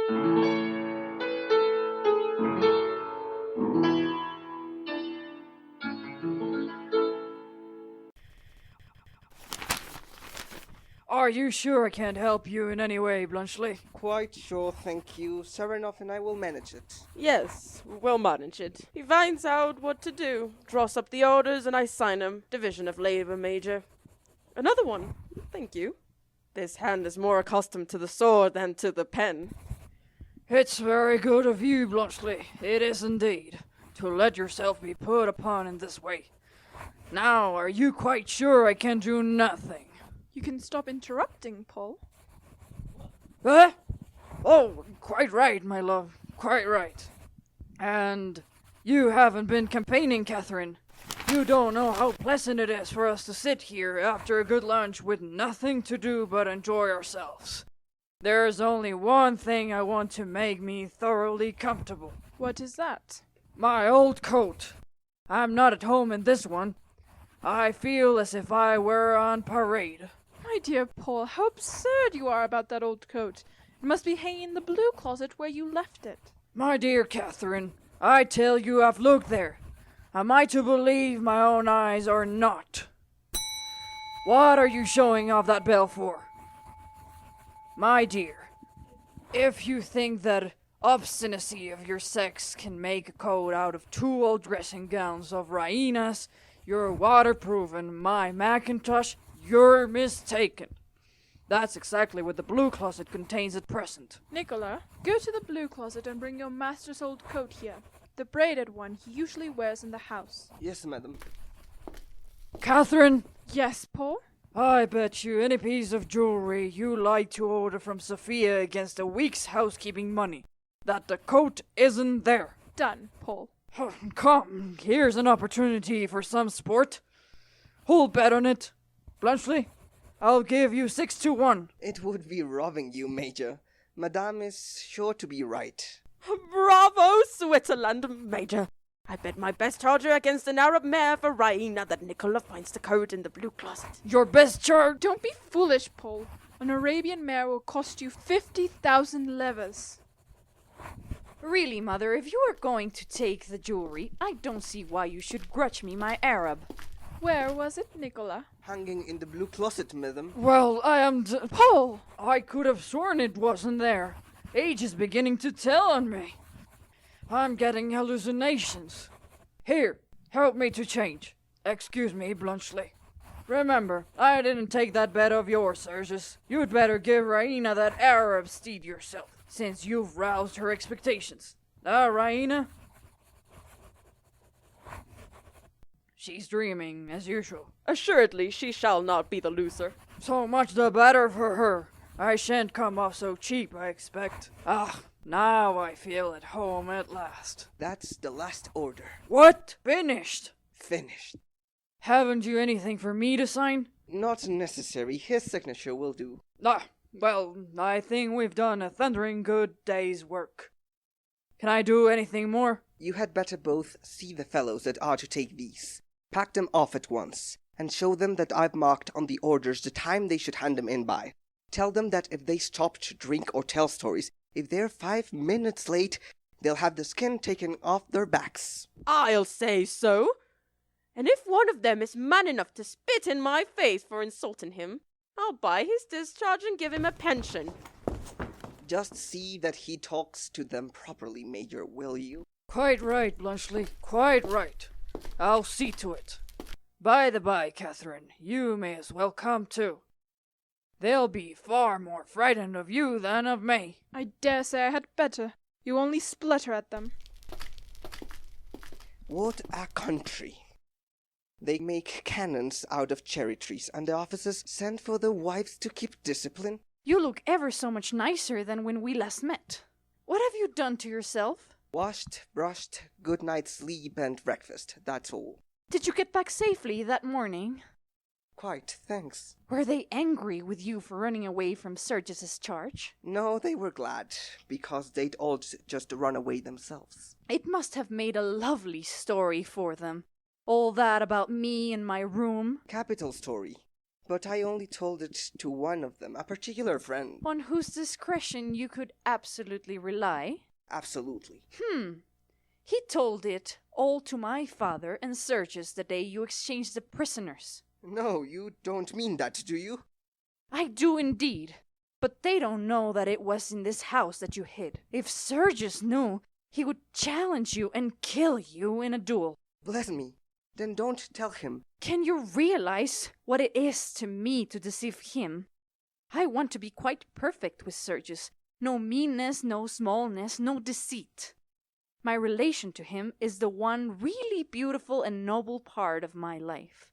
Are you sure I can't help you in any way, Blunchley? Quite sure, thank you. Serenov and I will manage it. Yes, we'll manage it. He finds out what to do, draws up the orders, and I sign 'em. Division of labor, Major. Another one. Thank you. This hand is more accustomed to the sword than to the pen. It's very good of you, Blunchley. It is indeed, to let yourself be put upon in this way. Now, are you quite sure I can do nothing? You can stop interrupting, Paul. Huh? Oh, quite right, my love. Quite right. And you haven't been campaigning, Catherine. You don't know how pleasant it is for us to sit here after a good lunch with nothing to do but enjoy ourselves. There's only one thing I want to make me thoroughly comfortable. What is that? My old coat. I'm not at home in this one. I feel as if I were on parade. My dear Paul, how absurd you are about that old coat. It must be hanging in the blue closet where you left it. My dear Catherine, I tell you I've looked there. Am I to believe my own eyes or not? What are you showing off that bell for? My dear, if you think that obstinacy of your sex can make a coat out of 2 old dressing gowns of Raina's, you're waterproof and my Macintosh, you're mistaken. That's exactly what the blue closet contains at present. Nicola, go to the blue closet and bring your master's old coat here. The braided one he usually wears in the house. Yes, madam. Catherine, Yes, Paul? I bet you any piece of jewelry you like to order from Sophia against a week's housekeeping money that the coat isn't there. Done, Paul. Come, here's an opportunity for some sport. Who'll bet on it? Blunchley, I'll give you 6-1. It would be robbing you, Major. Madame is sure to be right. Bravo, Switzerland, Major. I bet my best charger against an Arab mare for Raina that Nicola finds the coat in the blue closet. Your best charge. Don't be foolish, Paul. An Arabian mare will cost you 50,000 levers. Really, Mother, if you are going to take the jewelry, I don't see why you should grudge me my Arab. Where was it, Nicola? Hanging in the blue closet, madam. Well, Paul! I could have sworn it wasn't there. Age is beginning to tell on me. I'm getting hallucinations. Here, help me to change. Excuse me, Blunchley. Remember, I didn't take that bet of yours, Sergius. You'd better give Raina that Arab steed yourself, since you've roused her expectations. Raina? She's dreaming, as usual. Assuredly, she shall not be the loser. So much the better for her. I shan't come off so cheap, I expect. Now I feel at home at last. That's the last order. What? Finished? Finished. Haven't you anything for me to sign? Not necessary. His signature will do. Well, I think we've done a thundering good day's work. Can I do anything more? You had better both see the fellows that are to take these. Pack them off at once, and show them that I've marked on the orders the time they should hand them in by. Tell them that if they stop to drink or tell stories, if they're 5 minutes late, they'll have the skin taken off their backs. I'll say so. And if one of them is man enough to spit in my face for insulting him, I'll buy his discharge and give him a pension. Just see that he talks to them properly, Major, will you? Quite right, Blunchley, quite right. I'll see to it. By the by, Catherine, you may as well come too. They'll be far more frightened of you than of me. I dare say I had better. You only splutter at them. What a country! They make cannons out of cherry trees, and the officers send for the wives to keep discipline. You look ever so much nicer than when we last met. What have you done to yourself? Washed, brushed, good night's sleep and breakfast, that's all. Did you get back safely that morning? Quite, thanks. Were they angry with you for running away from Sergius's charge? No, they were glad, because they'd all just run away themselves. It must have made a lovely story for them. All that about me and my room. Capital story. But I only told it to one of them, a particular friend. On whose discretion you could absolutely rely? Absolutely. He told it all to my father and Sergius the day you exchanged the prisoners. No, you don't mean that, do you? I do indeed. But they don't know that it was in this house that you hid. If Sergius knew, he would challenge you and kill you in a duel. Bless me. Then don't tell him. Can you realize what it is to me to deceive him? I want to be quite perfect with Sergius. No meanness, no smallness, no deceit. My relation to him is the one really beautiful and noble part of my life.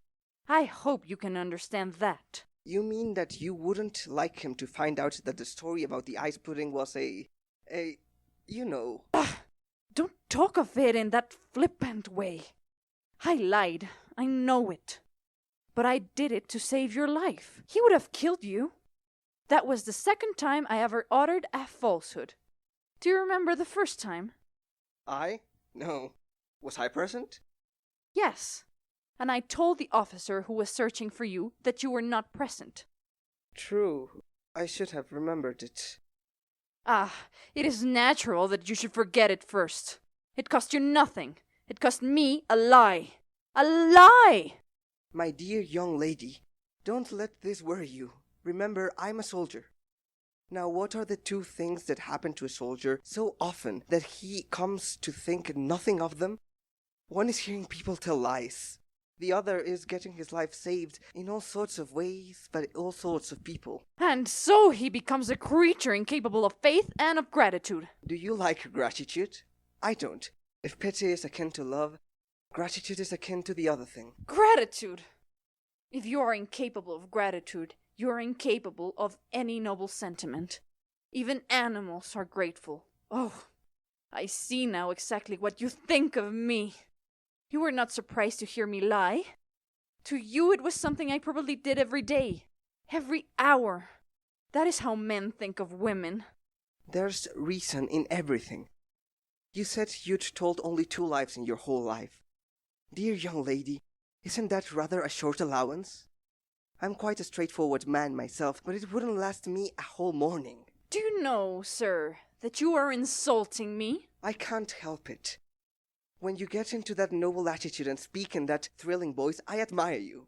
I hope you can understand that. You mean that you wouldn't like him to find out that the story about the ice pudding was you know. Don't talk of it in that flippant way. I lied, I know it. But I did it to save your life. He would have killed you. That was the second time I ever uttered a falsehood. Do you remember the first time? I? No. Was I present? Yes. And I told the officer who was searching for you that you were not present. True. I should have remembered it. Ah, it is natural that you should forget it first. It cost you nothing. It cost me a lie. A lie! My dear young lady, don't let this worry you. Remember, I'm a soldier. Now, what are the two things that happen to a soldier so often that he comes to think nothing of them? One is hearing people tell lies. The other is getting his life saved in all sorts of ways by all sorts of people. And so he becomes a creature incapable of faith and of gratitude. Do you like gratitude? I don't. If pity is akin to love, gratitude is akin to the other thing. Gratitude! If you are incapable of gratitude, you are incapable of any noble sentiment. Even animals are grateful. Oh, I see now exactly what you think of me. You were not surprised to hear me lie. To you it was something I probably did every day, every hour. That is how men think of women. There's reason in everything. You said you'd told only 2 lies in your whole life. Dear young lady, isn't that rather a short allowance? I'm quite a straightforward man myself, but it wouldn't last me a whole morning. Do you know, sir, that you are insulting me? I can't help it. When you get into that noble attitude and speak in that thrilling voice, I admire you.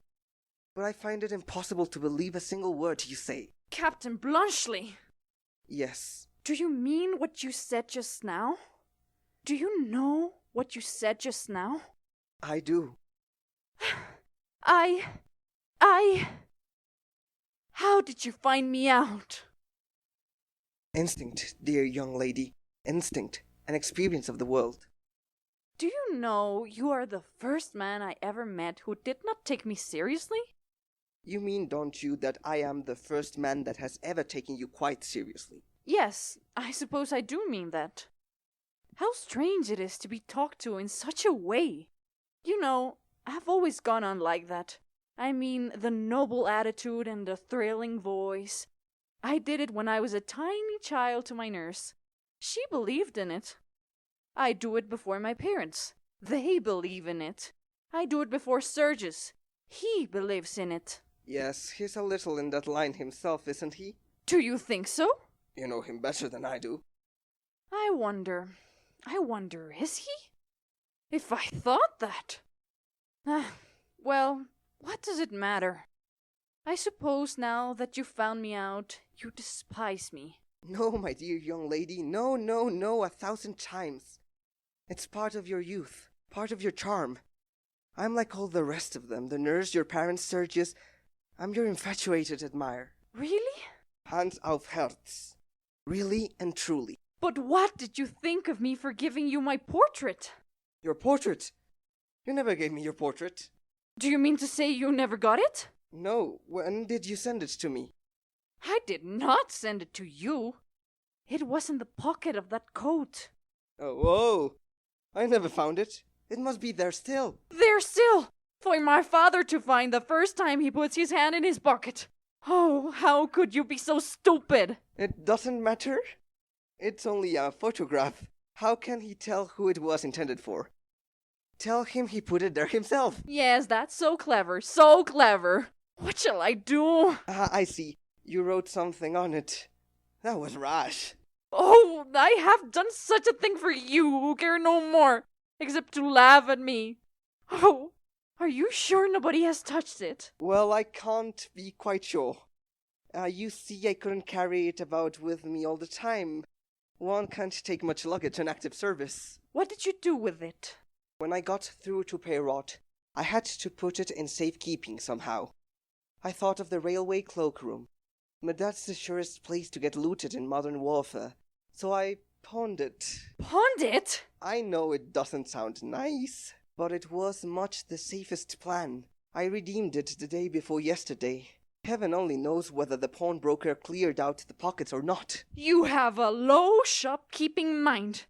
But I find it impossible to believe a single word you say. Captain Blunchley! Yes. Do you mean what you said just now? Do you know what you said just now? I do. How did you find me out? Instinct, dear young lady. Instinct. An experience of the world. Do you know you are the first man I ever met who did not take me seriously? You mean, don't you, that I am the first man that has ever taken you quite seriously? Yes, I suppose I do mean that. How strange it is to be talked to in such a way. You know, I've always gone on like that. I mean, the noble attitude and the thrilling voice. I did it when I was a tiny child to my nurse. She believed in it. I do it before my parents. They believe in it. I do it before Sergius. He believes in it. Yes, he's a little in that line himself, isn't he? Do you think so? You know him better than I do. I wonder, is he? If I thought that. Well, what does it matter? I suppose now that you found me out, you despise me. No, my dear young lady, no, 1,000 times. It's part of your youth, part of your charm. I'm like all the rest of them, the nurse, your parents, Sergius. I'm your infatuated admirer. Really? Hand auf Herz. Really and truly. But what did you think of me for giving you my portrait? Your portrait? You never gave me your portrait. Do you mean to say you never got it? No, when did you send it to me? I did not send it to you. It was in the pocket of that coat. Oh, I never found it. It must be there still. There still! For my father to find the first time he puts his hand in his pocket. Oh, how could you be so stupid? It doesn't matter. It's only a photograph. How can he tell who it was intended for? Tell him he put it there himself. Yes, that's so clever, so clever. What shall I do? Ah, I see. You wrote something on it. That was rash. Oh, I have done such a thing for you who care no more, except to laugh at me. Oh, are you sure nobody has touched it? Well, I can't be quite sure. You see, I couldn't carry it about with me all the time. One can't take much luggage on active service. What did you do with it? When I got through to Peyrot, I had to put it in safekeeping somehow. I thought of the railway cloakroom, but that's the surest place to get looted in modern warfare, so I pawned it. Pawned it? I know it doesn't sound nice, but it was much the safest plan. I redeemed it the day before yesterday. Heaven only knows whether the pawnbroker cleared out the pockets or not. You have a low shopkeeping mind.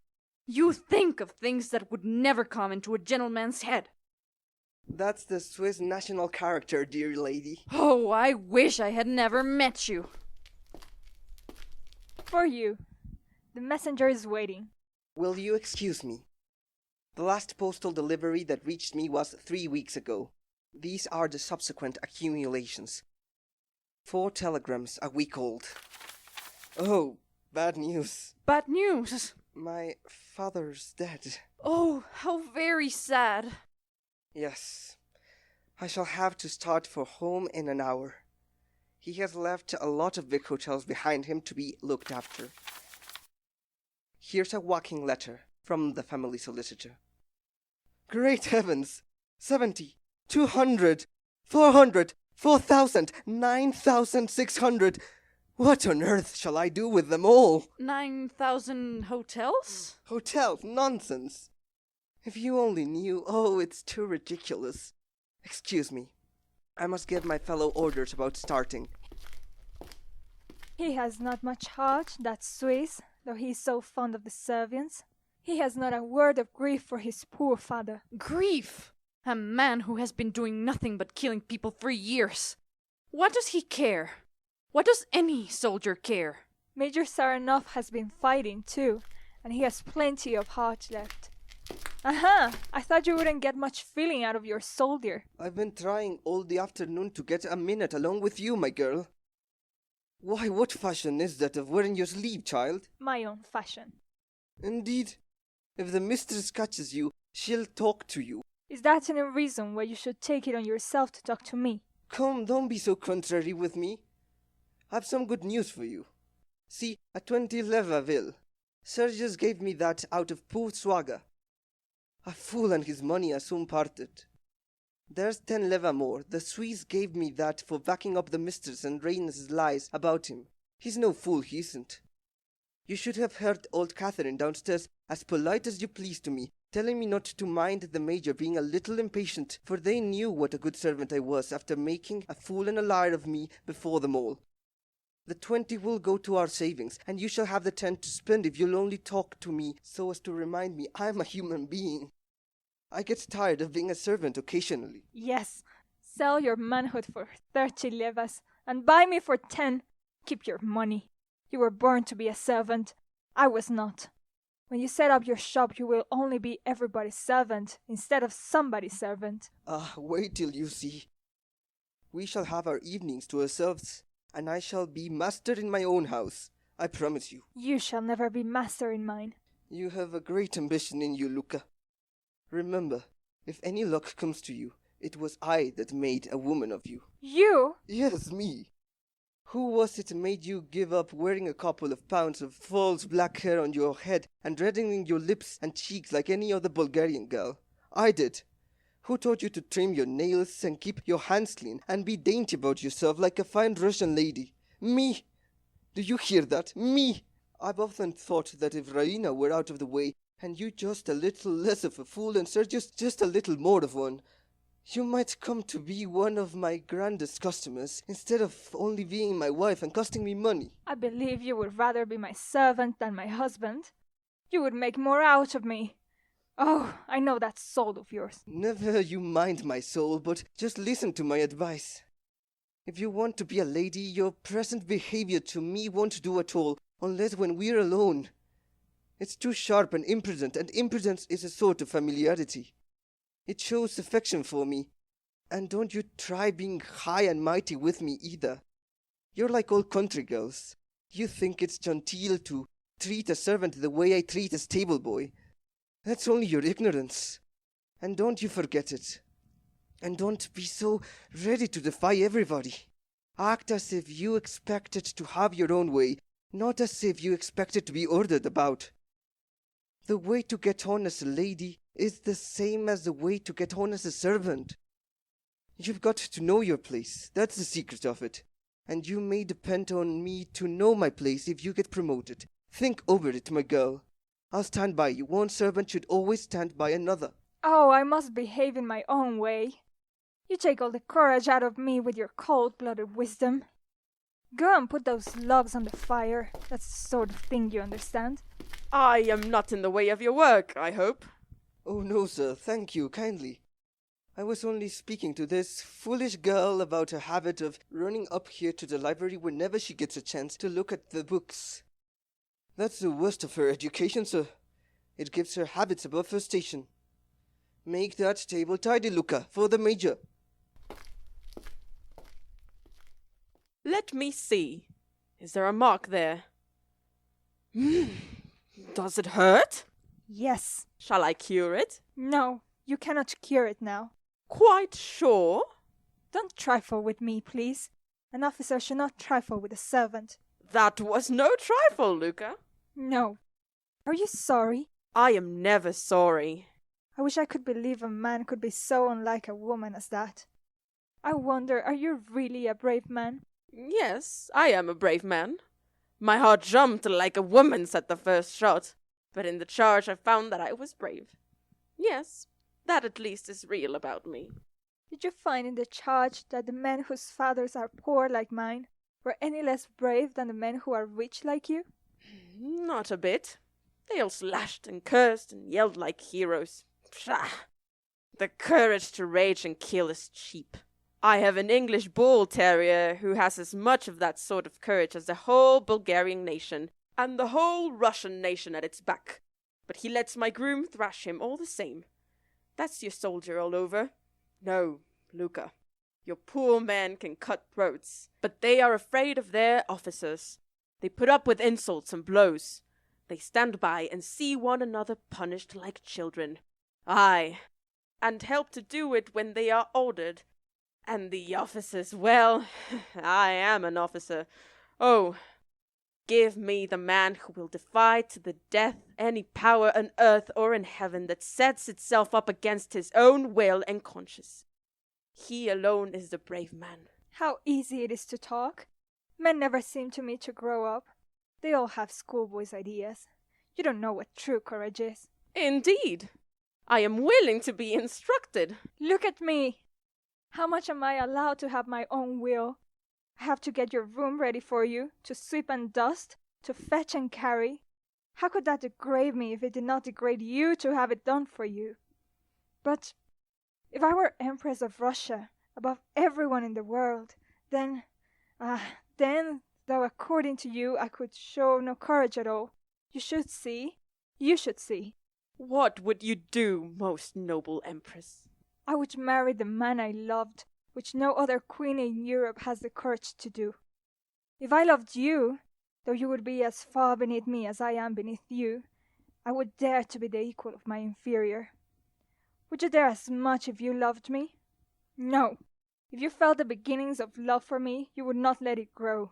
You think of things that would never come into a gentleman's head. That's the Swiss national character, dear lady. Oh, I wish I had never met you. For you. The messenger is waiting. Will you excuse me? The last postal delivery that reached me was 3 weeks ago. These are the subsequent accumulations. 4 telegrams a week old. Oh, bad news. Bad news. My father's dead. Oh, how very sad. Yes. I shall have to start for home in an hour. He has left a lot of big hotels behind him to be looked after. Here's a walking letter from the family solicitor. Great heavens! 70, 200, 400, 4,000, 9,600. What on earth shall I do with them all? 9,000 hotels? Hotels? Nonsense. If you only knew. Oh, it's too ridiculous. Excuse me. I must give my fellow orders about starting. He has not much heart, that Swiss, though he is so fond of the Servians. He has not a word of grief for his poor father. Grief? A man who has been doing nothing but killing people 3 years. What does he care? What does any soldier care? Major Saranov has been fighting too, and he has plenty of heart left. Aha! I thought you wouldn't get much feeling out of your soldier. I've been trying all the afternoon to get a minute alone with you, my girl. Why, what fashion is that of wearing your sleeve, child? My own fashion. Indeed. If the mistress catches you, she'll talk to you. Is that any reason why you should take it on yourself to talk to me? Come, don't be so contrary with me. I've some good news for you. See, at 20 Levaville, Sergius gave me that out of pure swagger. A fool and his money are soon parted. There's 10 leva more. The Swiss gave me that for backing up the mistress and Raina's lies about him. He's no fool, he isn't. You should have heard old Catherine downstairs as polite as you please to me, telling me not to mind the major being a little impatient, for they knew what a good servant I was after making a fool and a liar of me before them all. The 20 will go to our savings, and you shall have the 10 to spend if you'll only talk to me so as to remind me I'm a human being. I get tired of being a servant occasionally. Yes, sell your manhood for 30 levas, and buy me for 10. Keep your money. You were born to be a servant. I was not. When you set up your shop, you will only be everybody's servant, instead of somebody's servant. Ah, wait till you see. We shall have our evenings to ourselves, and I shall be master in my own house. I promise you. You shall never be master in mine. You have a great ambition in you, Luca. Remember, if any luck comes to you, it was I that made a woman of you. You? Yes, me. Who was it made you give up wearing a couple of pounds of false black hair on your head and reddening your lips and cheeks like any other Bulgarian girl? I did. Who taught you to trim your nails and keep your hands clean and be dainty about yourself like a fine Russian lady? Me! Do you hear that? Me! I've often thought that if Raina were out of the way, and you just a little less of a fool and Sergius just a little more of one, you might come to be one of my grandest customers, instead of only being my wife and costing me money. I believe you would rather be my servant than my husband. You would make more out of me. Oh, I know that soul of yours. Never you mind my soul, but just listen to my advice. If you want to be a lady, your present behavior to me won't do at all, unless when we're alone. It's too sharp and impudence is a sort of familiarity. It shows affection for me, And don't you try being high and mighty with me either. You're like old country girls. You think it's genteel to treat a servant the way I treat a stable boy. That's only your ignorance. And don't you forget it. And don't be so ready to defy everybody. Act as if you expected to have your own way, not as if you expected to be ordered about. The way to get on as a lady is the same as the way to get on as a servant. You've got to know your place. That's the secret of it. And you may depend on me to know my place if you get promoted. Think over it, my girl. I'll stand by you. One servant should always stand by another. Oh, I must behave in my own way. You take all the courage out of me with your cold-blooded wisdom. Go and put those logs on the fire. That's the sort of thing you understand. I am not in the way of your work, I hope. Oh no, sir. Thank you kindly. I was only speaking to this foolish girl about her habit of running up here to the library whenever she gets a chance to look at the books. That's the worst of her education, sir. It gives her habits above her station. Make that table tidy, Luca, for the major. Let me see. Is there a mark there? Does it hurt? Yes. Shall I cure it? No, you cannot cure it now. Quite sure? Don't trifle with me, please. An officer should not trifle with a servant. That was no trifle, Luca. No. Are you sorry? I am never sorry. I wish I could believe a man could be so unlike a woman as that. I wonder, are you really a brave man? Yes, I am a brave man. My heart jumped like a woman's at the first shot, but in the charge I found that I was brave. Yes, that at least is real about me. Did you find in the charge that the men whose fathers are poor like mine were any less brave than the men who are rich like you? Not a bit. They all slashed and cursed and yelled like heroes. Pshaw! The courage to rage and kill is cheap. I have an English bull terrier who has as much of that sort of courage as the whole Bulgarian nation and the whole Russian nation at its back. But he lets my groom thrash him all the same. That's your soldier all over. No, Luca, your poor men can cut throats, but they are afraid of their officers. They put up with insults and blows. They stand by and see one another punished like children. Aye, and help to do it when they are ordered. And the officers, well, I am an officer. Oh, give me the man who will defy to the death any power on earth or in heaven that sets itself up against his own will and conscience. He alone is the brave man. How easy it is to talk. Men never seem to me to grow up. They all have schoolboys' ideas. You don't know what true courage is. Indeed. I am willing to be instructed. Look at me. How much am I allowed to have my own will? I have to get your room ready for you, to sweep and dust, to fetch and carry. How could that degrade me if it did not degrade you to have it done for you? But if I were Empress of Russia, above everyone in the world, then, though according to you I could show no courage at all, you should see. What would you do, most noble Empress? I would marry the man I loved, which no other queen in Europe has the courage to do. If I loved you, though you would be as far beneath me as I am beneath you, I would dare to be the equal of my inferior. Would you dare as much if you loved me? No. If you felt the beginnings of love for me, you would not let it grow.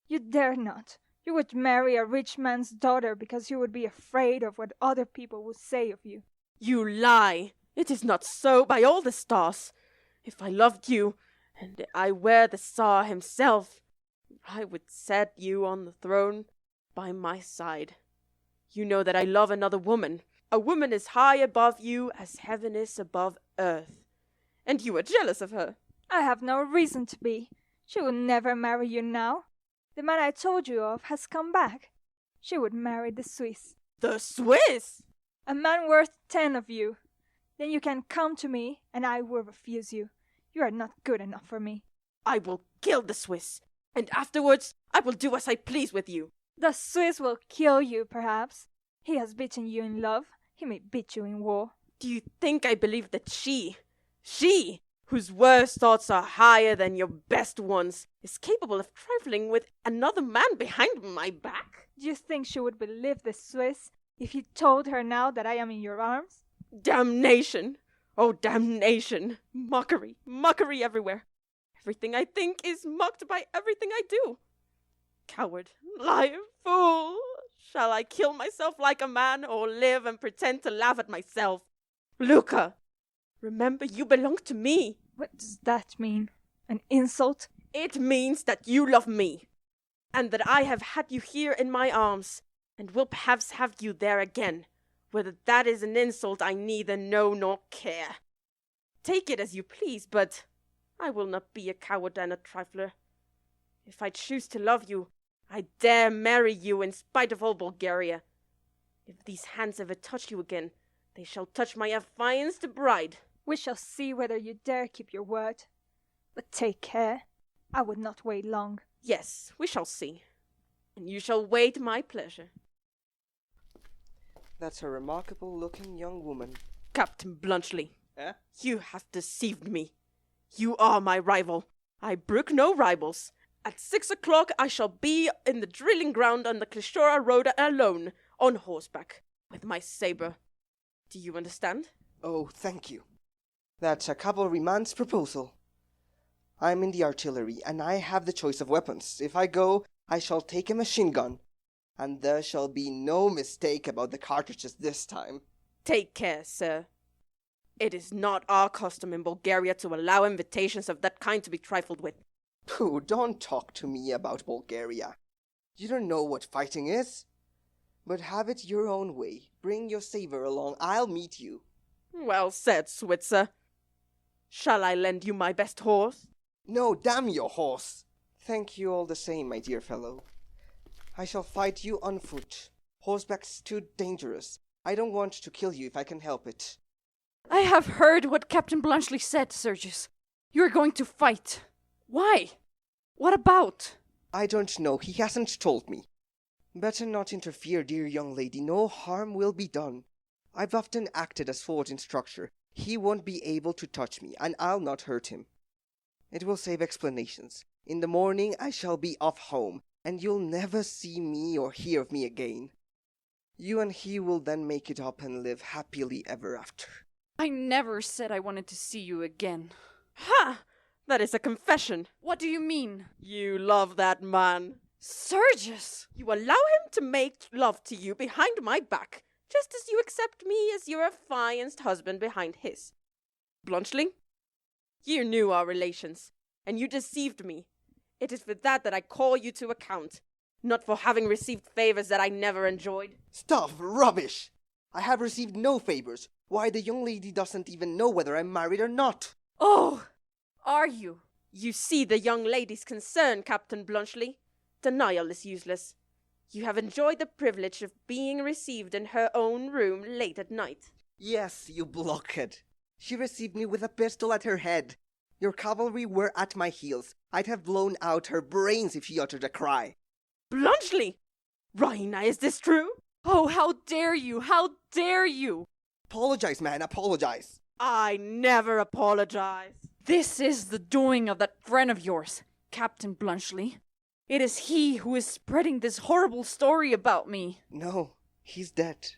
You dare not. You would marry a rich man's daughter because you would be afraid of what other people would say of you. You lie! It is not so, by all the stars. If I loved you, and I were the Tsar himself, I would set you on the throne by my side. You know that I love another woman. A woman as high above you as heaven is above earth. And you are jealous of her. I have no reason to be. She would never marry you now. The man I told you of has come back. She would marry the Swiss. The Swiss? A man worth 10 of you. Then you can come to me, and I will refuse you. You are not good enough for me. I will kill the Swiss, and afterwards I will do as I please with you. The Swiss will kill you, perhaps. He has beaten you in love. He may beat you in war. Do you think I believe that she, whose worst thoughts are higher than your best ones, is capable of trifling with another man behind my back? Do you think she would believe the Swiss if you told her now that I am in your arms? Damnation! Oh, damnation! Mockery, mockery everywhere. Everything I think is mocked by everything I do. Coward, liar, fool! Shall I kill myself like a man, or live and pretend to laugh at myself? Luca, remember you belong to me. What does that mean? An insult? It means that you love me, and that I have had you here in my arms, and will perhaps have you there again. Whether that is an insult, I neither know nor care. Take it as you please, but I will not be a coward and a trifler. If I choose to love you, I dare marry you in spite of all Bulgaria. If these hands ever touch you again, they shall touch my affianced bride. We shall see whether you dare keep your word. But take care. I would not wait long. Yes, we shall see. And you shall wait my pleasure. That's a remarkable-looking young woman. Captain Bluntschli, Eh? you have deceived me. You are my rival. I brook no rivals. At 6 o'clock I shall be in the drilling ground on the Klishora road alone, on horseback, with my saber. Do you understand? Oh, thank you. That's a cavalryman's proposal. I'm in the artillery, and I have the choice of weapons. If I go, I shall take a machine gun, and there shall be no mistake about the cartridges this time. Take care, sir. It is not our custom in Bulgaria to allow invitations of that kind to be trifled with. Pooh, don't talk to me about Bulgaria. You don't know what fighting is. But have it your own way. Bring your saber along. I'll meet you. Well said, Switzer. Shall I lend you my best horse? No, damn your horse. Thank you all the same, my dear fellow. I shall fight you on foot. Horseback's too dangerous. I don't want to kill you if I can help it. I have heard what Captain Bluntschli said, Sergius. You are going to fight. Why? What about? I don't know. He hasn't told me. Better not interfere, dear young lady. No harm will be done. I've often acted as sword instructor. He won't be able to touch me, and I'll not hurt him. It will save explanations. In the morning I shall be off home, and you'll never see me or hear of me again. You and he will then make it up and live happily ever after. I never said I wanted to see you again. Ha! That is a confession. What do you mean? You love that man. Sergius! You allow him to make love to you behind my back, just as you accept me as your affianced husband behind his. Bluntschli, you knew our relations, and you deceived me. It is for that I call you to account, not for having received favors that I never enjoyed. Stuff! Rubbish! I have received no favors. Why, the young lady doesn't even know whether I'm married or not. Oh! Are you? You see the young lady's concern, Captain Bluntschli. Denial is useless. You have enjoyed the privilege of being received in her own room late at night. Yes, you blockhead. She received me with a pistol at her head. Your cavalry were at my heels. I'd have blown out her brains if she uttered a cry. Bluntschli! Raina, is this true? Oh, how dare you! How dare you! Apologize, man, apologize. I never apologize. This is the doing of that friend of yours, Captain Bluntschli. It is he who is spreading this horrible story about me. No, he's dead.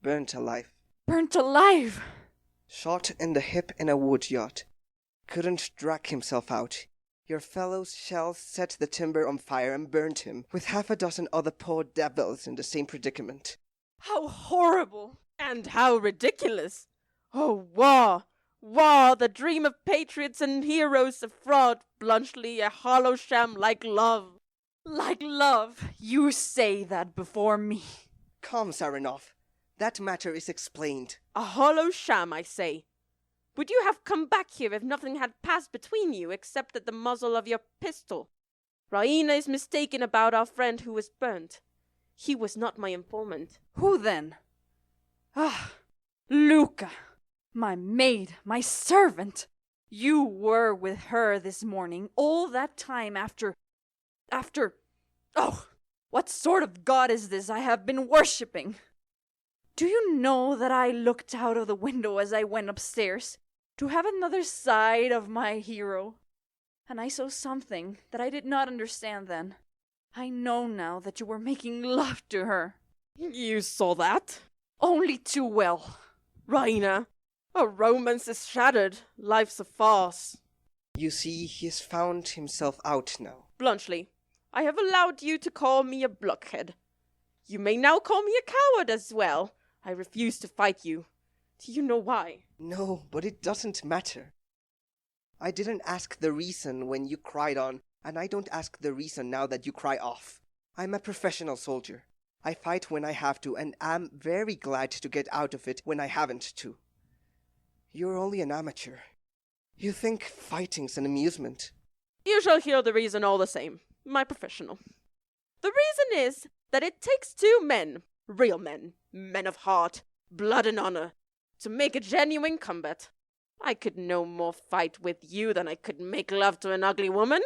Burnt alive. Burnt alive! Shot in the hip in a wood yacht. Couldn't drag himself out. Your fellow's shells set the timber on fire and burned him, with half a dozen other poor devils in the same predicament. How horrible! And how ridiculous! Oh, war! War, the dream of patriots and heroes, a fraud, Bluntschli, a hollow sham like love. Like love? You say that before me. Come, Saranov. That matter is explained. A hollow sham, I say. Would you have come back here if nothing had passed between you except at the muzzle of your pistol? Raina is mistaken about our friend who was burnt. He was not my informant. Who then? Ah, Luca, my maid, my servant. You were with her this morning, all that time after... Oh, what sort of god is this I have been worshipping? Do you know that I looked out of the window as I went upstairs? to have another side of my hero. And I saw something that I did not understand then. I know now that you were making love to her. You saw that? Only too well. Raina, our romance is shattered. Life's a farce. You see, he has found himself out now. Bluntschli, I have allowed you to call me a blockhead. You may now call me a coward as well. I refuse to fight you. Do you know why? No, but it doesn't matter. I didn't ask the reason when you cried on, and I don't ask the reason now that you cry off. I'm a professional soldier. I fight when I have to, and am very glad to get out of it when I haven't to. You're only an amateur. You think fighting's an amusement. You shall hear the reason all the same, my professional. The reason is that it takes two men, real men, men of heart, blood and honor, to make a genuine combat. I could no more fight with you than I could make love to an ugly woman.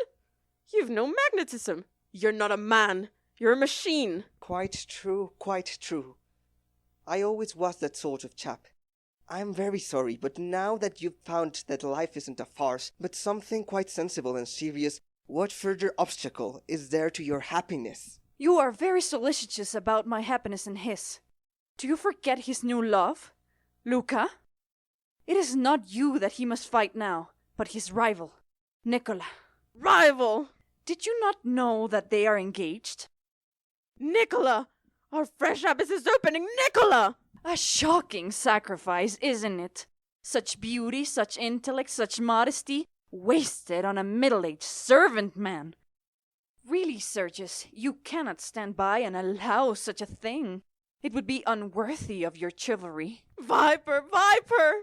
You've no magnetism. You're not a man. You're a machine. Quite true, quite true. I always was that sort of chap. I'm very sorry, but now that you've found that life isn't a farce, but something quite sensible and serious, what further obstacle is there to your happiness? You are very solicitous about my happiness and his. Do you forget his new love, Luca? It is not you that he must fight now, but his rival, Nicola. Rival! Did you not know that they are engaged? Nicola! Our fresh abyss is opening, Nicola! A shocking sacrifice, isn't it? Such beauty, such intellect, such modesty, wasted on a middle-aged servant man. Really, Sergius, you cannot stand by and allow such a thing. It would be unworthy of your chivalry. Viper, Viper!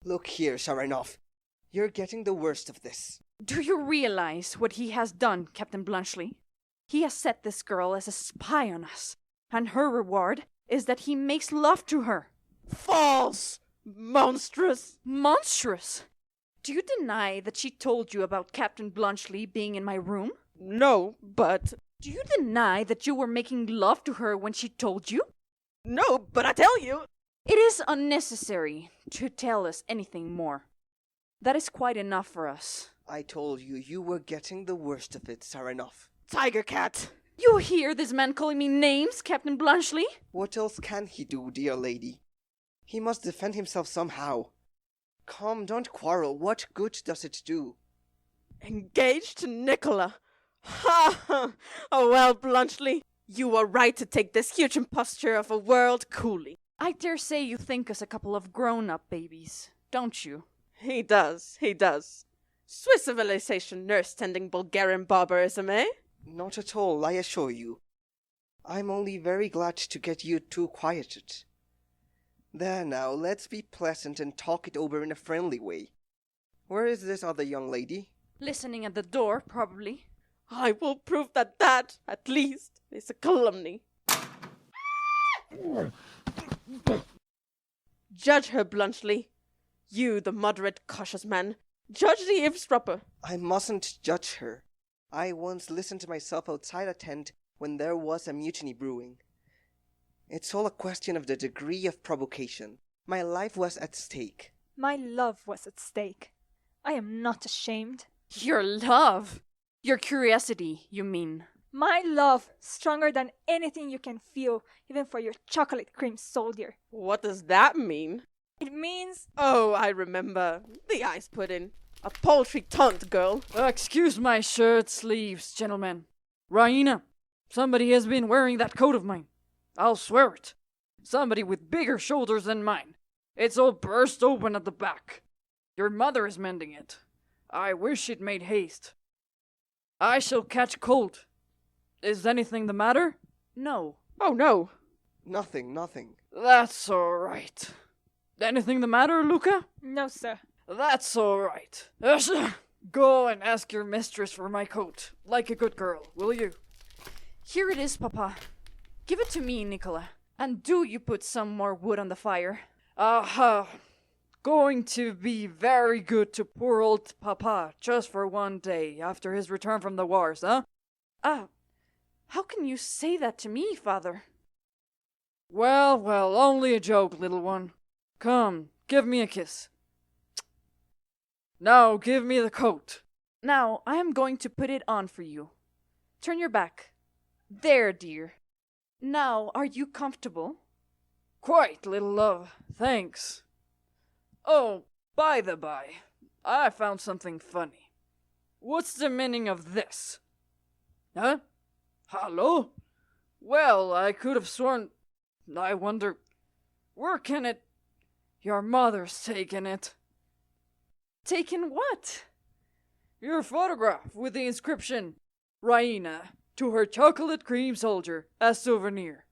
Look here, Sharanov. You're getting the worst of this. Do you realize what he has done, Captain Bluntschli? He has set this girl as a spy on us, and her reward is that he makes love to her. False! Monstrous! Monstrous! Do you deny that she told you about Captain Bluntschli being in my room? No, but... Do you deny that you were making love to her when she told you? No, but I tell you... It is unnecessary to tell us anything more. That is quite enough for us. I told you, you were getting the worst of it, Saranov. Tiger Cat! You hear this man calling me names, Captain Bluntschli? What else can he do, dear lady? He must defend himself somehow. Come, don't quarrel. What good does it do? Engaged to Nicola! Ha ha! Oh well, Bluntschli, you were right to take this huge imposture of a world coolly. I dare say you think us a couple of grown-up babies, don't you? He does, he does. Swiss civilization nurse-tending Bulgarian barbarism, eh? Not at all, I assure you. I'm only very glad to get you two quieted. There now, let's be pleasant and talk it over in a friendly way. Where is this other young lady? Listening at the door, probably. I will prove that that, at least, is a calumny. Judge her, Bluntschli. You, the moderate, cautious man. Judge the eavesdropper. I mustn't judge her. I once listened to myself outside a tent when there was a mutiny brewing. It's all a question of the degree of provocation. My life was at stake. My love was at stake. I am not ashamed. Your love? Your curiosity, you mean? My love, stronger than anything you can feel, even for your chocolate cream soldier. What does that mean? It means... Oh, I remember. The ice pudding. A paltry taunt, girl. Excuse my shirt sleeves, gentlemen. Raina, somebody has been wearing that coat of mine. I'll swear it. Somebody with bigger shoulders than mine. It's all burst open at the back. Your mother is mending it. I wish it made haste. I shall catch cold. Is anything the matter? No. Oh, no. Nothing, nothing. That's all right. Anything the matter, Luca? No, sir. That's all right. Go and ask your mistress for my coat, like a good girl, will you? Here it is, Papa. Give it to me, Nicola. And do you put some more wood on the fire. Going to be very good to poor old Papa just for one day after his return from the wars, huh? How can you say that to me, Father? Well, only a joke, little one. Come, give me a kiss. Now give me the coat. Now I am going to put it on for you. Turn your back. There, dear. Now, are you comfortable? Quite, little love. Thanks. Oh, by the by, I found something funny. What's the meaning of this? Huh? Hello? Well, I could have sworn. I wonder. Where can it. Your mother's taken it. Taken what? Your photograph with the inscription, Raina, to her chocolate cream soldier, as souvenir.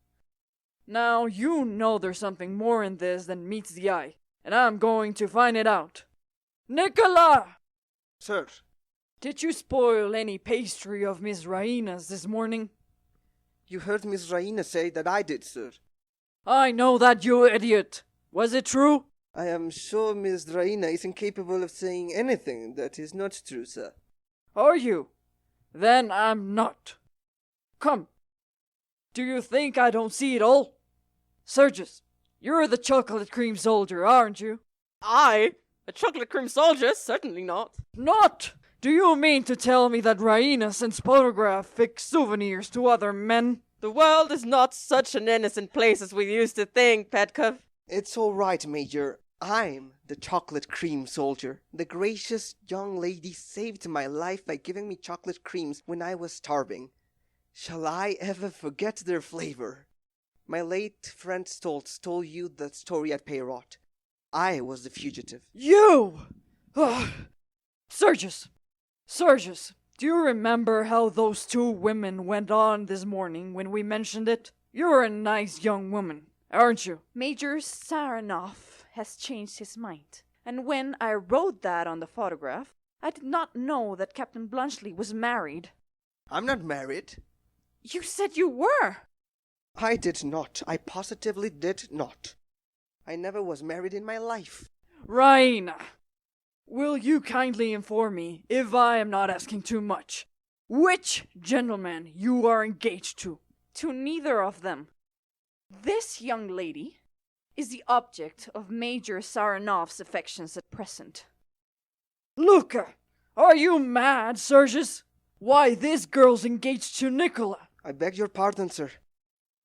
Now, you know there's something more in this than meets the eye, and I'm going to find it out. Nicola! Sir, Did you spoil any pastry of Miss Raina's this morning? you heard Miss Raina say that I did, sir. I know that, you idiot! Was it true? I am sure Miss Raina is incapable of saying anything that is not true, sir. Are you? Then I'm not. Come. Do you think I don't see it all? Sergius, you're the chocolate cream soldier, aren't you? I? A chocolate cream soldier? Certainly not. Not! Do you mean to tell me that Raina sends photographic souvenirs to other men? The world is not such an innocent place as we used to think, Petkov. It's all right, Major. I'm the chocolate cream soldier. The gracious young lady saved my life by giving me chocolate creams when I was starving. Shall I ever forget their flavor? My late friend Stoltz told you the story at Peyrot. I was the fugitive. You! Ugh. Sergius! Sergius, do you remember how those two women went on this morning when we mentioned it? You're a nice young woman, aren't you? Major Saranov has changed his mind. And when I wrote that on the photograph, I did not know that Captain Blunchley was married. I'm not married. You said you were! I did not. I positively did not. I never was married in my life. Raina! Will you kindly inform me, if I am not asking too much, which gentleman you are engaged to? To neither of them. This young lady is the object of Major Saranov's affections at present. Luca! Are you mad, Sergius? Why, this girl's engaged to Nicola. I beg your pardon, sir.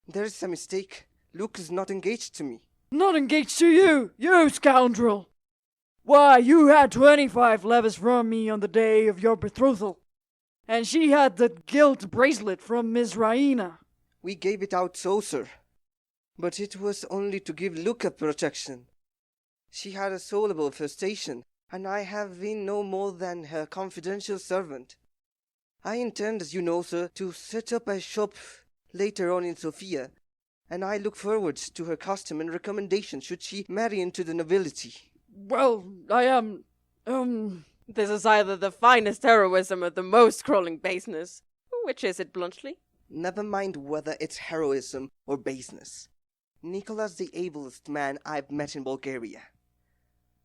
There's a mistake. Luke is not engaged to me. Not engaged to you, you scoundrel! Why, you had 25 levis from me on the day of your betrothal, and she had the gilt bracelet from Miss Raina. We gave it out so, sir. But it was only to give Luca protection. She had a soulable infestation, and I have been no more than her confidential servant. I intend, as you know, sir, to set up a shop later on in Sofia, and I look forward to her custom and recommendation should she marry into the nobility. Well, I am, This is either the finest heroism or the most crawling baseness. Which is it, Blunchley? Never mind whether it's heroism or baseness. Nicola's the ablest man I've met in Bulgaria.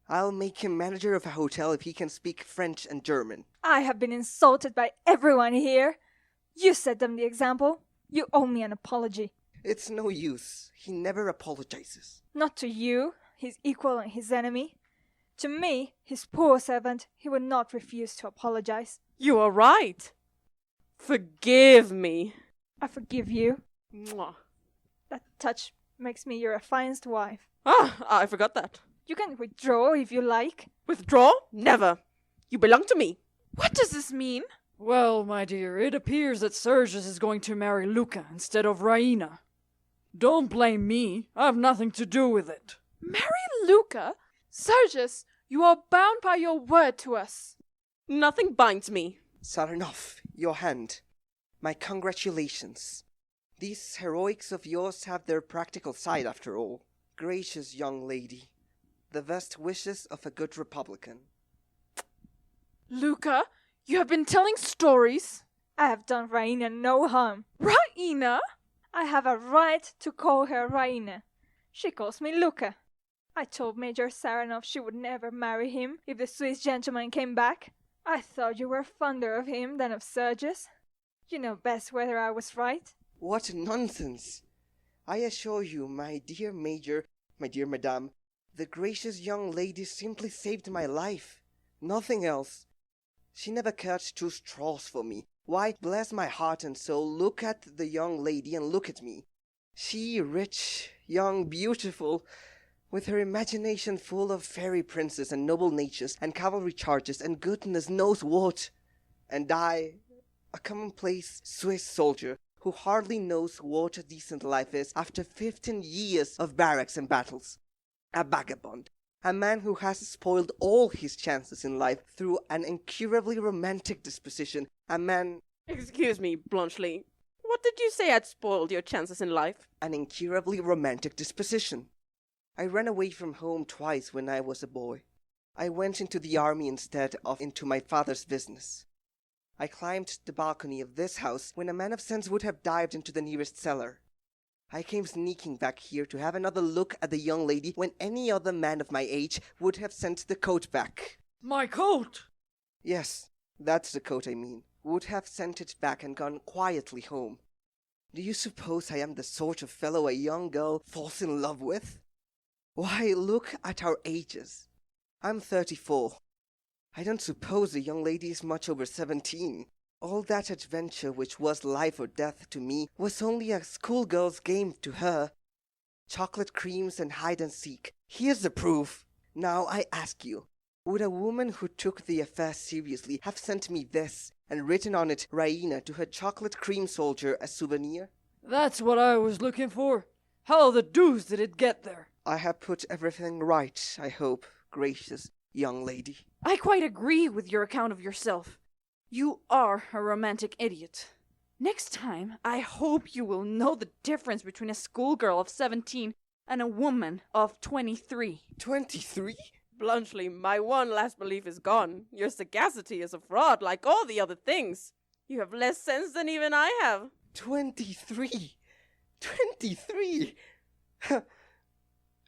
I'll make him manager of a hotel if he can speak French and German. I have been insulted by everyone here. You set them the example. You owe me an apology. It's no use. He never apologizes. Not to you, his equal and his enemy. To me, his poor servant, he would not refuse to apologize. You are right. Forgive me. I forgive you. Mwah. That touch makes me your affianced wife. Ah, I forgot that. You can withdraw if you like. Withdraw? Never. You belong to me. What does this mean? well, my dear, it appears that Sergius is going to marry Luca instead of Raina. Don't blame me. I've nothing to do with it. Marry Luca? Sergius, you are bound by your word to us. Nothing binds me. Saranov, your hand. My congratulations. These heroics of yours have their practical side after all. Gracious young lady. The best wishes of a good Republican. Luca, you have been telling stories. I have done Raina no harm. Raina? I have a right to call her Raina. She calls me Luca. I told Major Saranov she would never marry him if the Swiss gentleman came back. I thought you were fonder of him than of Sergius. You know best whether I was right. What nonsense! I assure you, my dear Major, my dear Madame, the gracious young lady simply saved my life. Nothing else. She never cared two straws for me. Why, bless my heart and soul, look at the young lady and look at me. She, rich, young, beautiful, with her imagination full of fairy princes and noble natures and cavalry charges and goodness knows what. And I, a commonplace Swiss soldier who hardly knows what a decent life is after 15 years of barracks and battles. A vagabond. A man who has spoiled all his chances in life through an incurably romantic disposition. A man... Excuse me, Blunchley. What did you say had spoiled your chances in life? An incurably romantic disposition. I ran away from home twice when I was a boy. I went into the army instead of into my father's business. I climbed the balcony of this house when a man of sense would have dived into the nearest cellar. I came sneaking back here to have another look at the young lady when any other man of my age would have sent the coat back. My coat! Yes, that's the coat I mean. Would have sent it back and gone quietly home. Do you suppose I am the sort of fellow a young girl falls in love with? Why, look at our ages. I'm 34. I don't suppose the young lady is much over 17. All that adventure which was life or death to me was only a schoolgirl's game to her. Chocolate creams and hide and seek. Here's the proof. Now I ask you, would a woman who took the affair seriously have sent me this and written on it Raina to her chocolate cream soldier as souvenir? That's what I was looking for. How the deuce did it get there? I have put everything right, I hope, gracious young lady. I quite agree with your account of yourself. You are a romantic idiot. Next time, I hope you will know the difference between a schoolgirl of 17 and a woman of 23. 23? Blunchley, my one last belief is gone. Your sagacity is a fraud, like all the other things. You have less sense than even I have. 23? 23?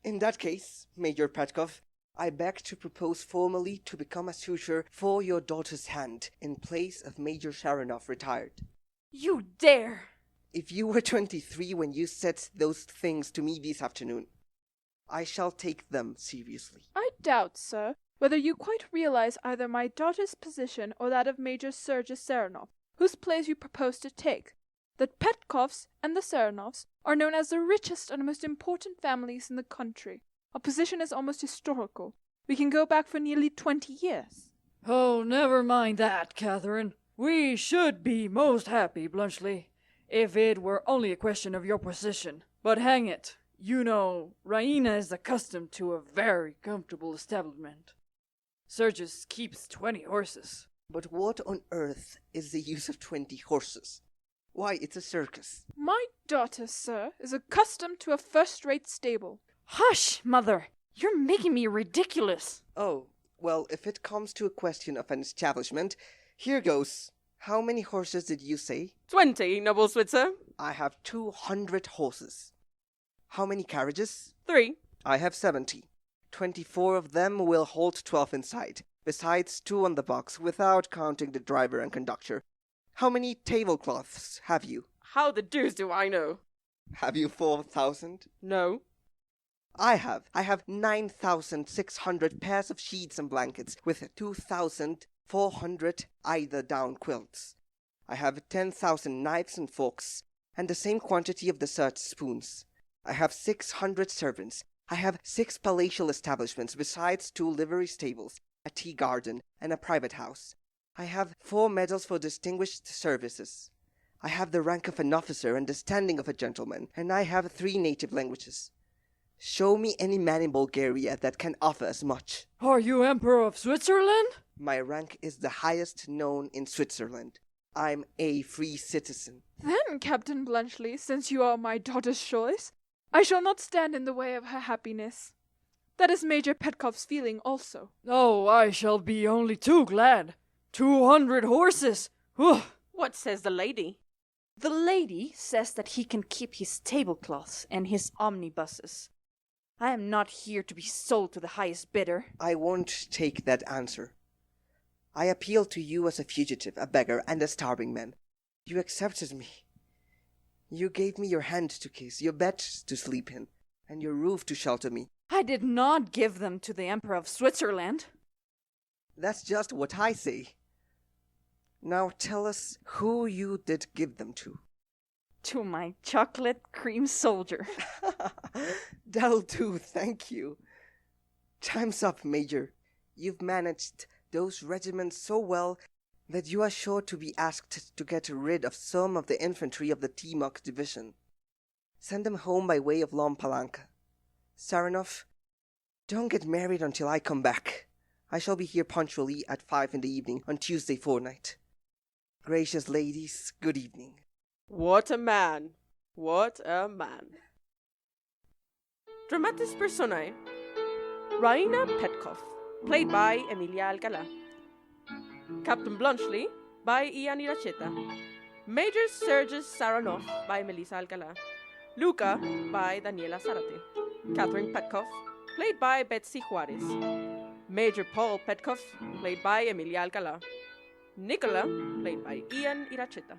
In that case, Major Petkov, I beg to propose formally to become a suitor for your daughter's hand in place of Major Sharonov retired. You dare! If you were 23 when you said those things to me this afternoon, I shall take them seriously. I doubt, sir, whether you quite realize either my daughter's position or that of Major Sergei Serenov, whose place you propose to take. The Petkovs and the Serenovs are known as the richest and most important families in the country. Our position is almost historical. We can go back for nearly 20 years. Oh, never mind that, Catherine. We should be most happy, Blunchley, if it were only a question of your position. But hang it, you know, Raina is accustomed to a very comfortable establishment. Sergius keeps 20 horses. But what on earth is the use of 20 horses? Why, it's a circus. My daughter, sir, is accustomed to a first-rate stable. Hush, Mother! You're making me ridiculous. Oh, well, if it comes to a question of an establishment, here goes. How many horses did you say? 20, noble Switzer. I have 200 horses. How many carriages? 3. I have 70. 24 of them will hold 12 inside, besides 2 on the box, without counting the driver and conductor. How many tablecloths have you? How the deuce do I know? Have you 4,000? No. I have 9,600 pairs of sheets and blankets, with 2,400 eider-down quilts. I have 10,000 knives and forks, and the same quantity of dessert spoons. I have 600 servants. I have 6 palatial establishments, besides 2 livery stables, a tea garden, and a private house. I have 4 medals for distinguished services. I have the rank of an officer and the standing of a gentleman, and I have 3 native languages. Show me any man in Bulgaria that can offer as much. Are you Emperor of Switzerland? My rank is the highest known in Switzerland. I'm a free citizen. Then, Captain Blunchley, since you are my daughter's choice, I shall not stand in the way of her happiness. That is Major Petkov's feeling also. Oh, I shall be only too glad. 200 horses! Whew. What says the lady? The lady says that he can keep his tablecloths and his omnibuses. I am not here to be sold to the highest bidder. I won't take that answer. I appeal to you as a fugitive, a beggar, and a starving man. You accepted me. You gave me your hand to kiss, your bed to sleep in, and your roof to shelter me. I did not give them to the Emperor of Switzerland. That's just what I say. Now tell us who you did give them to. To my chocolate cream soldier. That'll do, thank you. Time's up, Major. You've managed those regiments so well that you are sure to be asked to get rid of some of the infantry of the Timok division. Send them home by way of Lompalanka. Saranov, don't get married until I come back. I shall be here punctually at 5 in the evening on Tuesday fortnight. Gracious ladies, good evening. What a man! What a man! Dramatis personae. Raina Petkov, played by Emilia Alcala. Captain Blunchley, by Ian Iracheta. Major Sergius Saranov, by Melissa Alcala. Luca, by Daniela Zárate. Catherine Petkov, played by Betsy Juarez. Major Paul Petkov, played by Emilia Alcala. Nicola, played by Ian Iracheta.